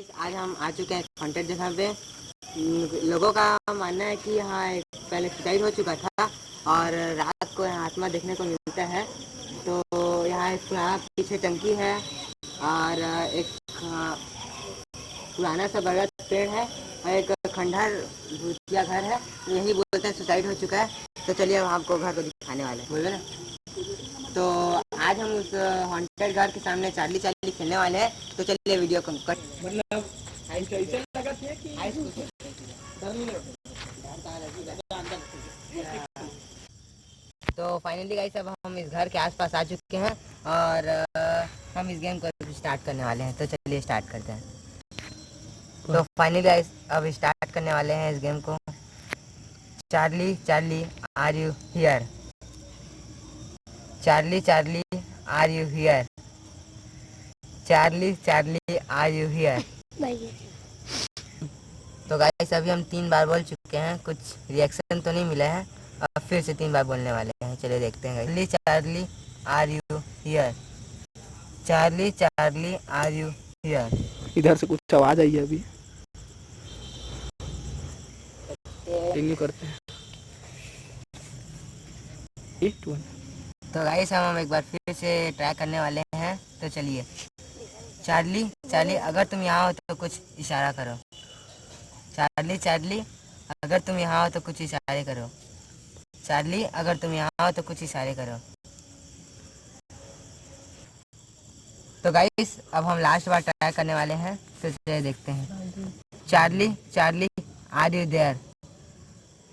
Guys आज हम आ चुके हैं हॉन्टेड जगह पे। लोगों का मानना है कि यहाँ एक पहले सुसाइड हो चुका था और रात को यहाँ आत्मा देखने को मिलता है। तो यहाँ एक पुराना पीछे टंकी है और एक पुराना सा बरगद पेड़ है और एक खंडहर भूतिया घर है। यही बोलते हैं सुसाइड हो चुका है। तो चलिए अब आपको घर को दिखाने वाले बोल रहे ना। तो आज हम उस हॉन्टेड घर के सामने चार्ली चार्ली खेलने वाले हैं। तो चलिए वीडियो को कट मतलब तो फाइनली गाइस अब हम इस घर के आसपास आ चुके हैं और हम इस गेम को स्टार्ट करने वाले हैं। तो चलिए स्टार्ट करते हैं। तो फाइनली गाइस अब स्टार्ट करने वाले हैं इस गेम को। Charlie Charlie are you here? Charlie Charlie are you here? Charlie Charlie are you here? तो गाइस अभी हम 3 बार बोल चुके हैं, कुछ रिएक्शन तो नहीं मिला है। अब फिर से 3 बार बोलने वाले हैं। चलिए देखते हैं। Charlie Charlie are you here? Charlie Charlie are you here? इधर से कुछ आवाज आई है अभी। रिन्यू करते हैं। तो गाइस हम एक बार फिर से ट्राई करने वाले हैं। तो चलिए। चार्ली चार्ली अगर तुम यहाँ हो तो कुछ इशारा करो। चार्ली चार्ली अगर तुम यहाँ हो तो कुछ इशारे करो। चार्ली अगर तुम यहाँ हो तो कुछ इशारे करो। तो गाइस अब हम लास्ट बार ट्राई करने वाले हैं। तो चलिए देखते हैं। Charlie Charlie are you there?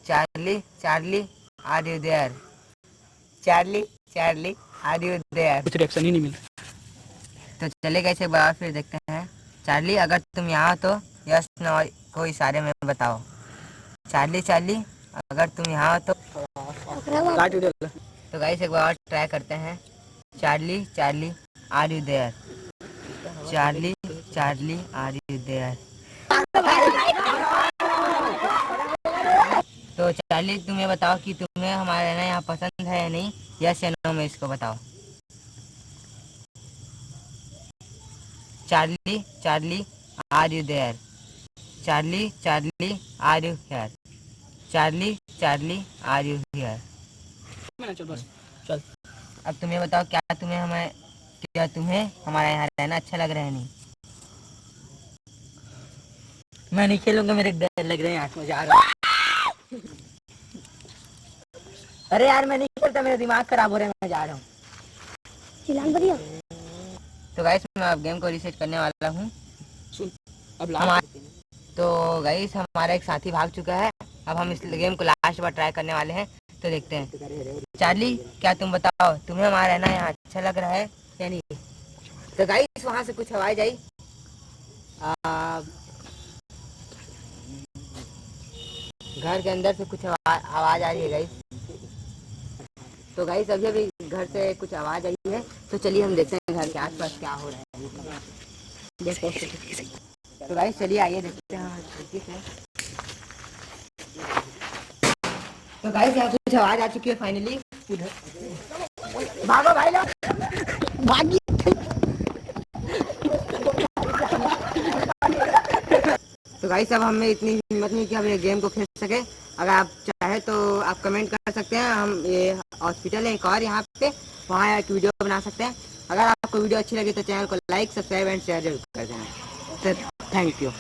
Charlie Charlie are you there? Charlie Charlie are you there? कुछ रिएक्शन ही नहीं मिला। तो चले गए एक बार फिर देखते हैं। चार्ली अगर तुम यहाँ हो तो यस नो को इशारे में बताओ। चार्ली चार्ली अगर तुम यहाँ हो तो गाइस एक बार और ट्राई करते हैं। Charlie Charlie are you there? Charlie Charlie are you there? तो चार्ली तुम्हें बताओ कि तुम्हें हमारा रहना यहाँ पसंद है या नहीं। यस या नो में इसको बताओ। Charlie Charlie are you there? Charlie Charlie are you here? Charlie Charlie are you here? चल बस चल। अब तुम्हें बताओ क्या तुम्हें हमारा यहाँ रहना अच्छा लग रहा है? नहीं मैं नहीं खेलूंगा, मेरे डर लग रहे हैं, आंख में जा रहा है। अरे यार मैं नहीं खेलता, मेरा दिमाग खराब हो रहा है, मैं जा रहा हूँ। तो गाइस मैं अब गेम को रीसेट करने वाला हूँ। अब तो गाइस हमारा एक साथी भाग चुका है। अब हम इस गेम को लास्ट बार ट्राई करने वाले हैं। तो देखते हैं। चार्ली क्या तुम बताओ तुम्हें हमारा रहना यहाँ अच्छा लग रहा है या नहीं? तो गाइस वहाँ से कुछ आवाज आई। घर के अंदर से कुछ आवाज आ रही है गाइस। तो गाइस अभी अभी घर से कुछ आवाज आई है। तो चलिए हम देखते हैं घर के आसपास क्या हो रहा है। तो गाइस चलिए आइए देखते हैं। तो गाइस यहाँ कुछ आवाज आ चुकी है फाइनली। भागो भाई लोग, भागिए। तो गाइस अब हमें इतनी हिम्मत नहीं कि हम ये गेम को खेल सके। अगर आप चाहे तो आप कमेंट कर सकते हैं। हम ये हॉस्पिटल है एक और यहाँ पे, वहाँ एक वीडियो बना सकते हैं। अगर आपको वीडियो अच्छी लगी तो चैनल को लाइक सब्सक्राइब एंड शेयर जरूर कर देना। तो थैंक यू।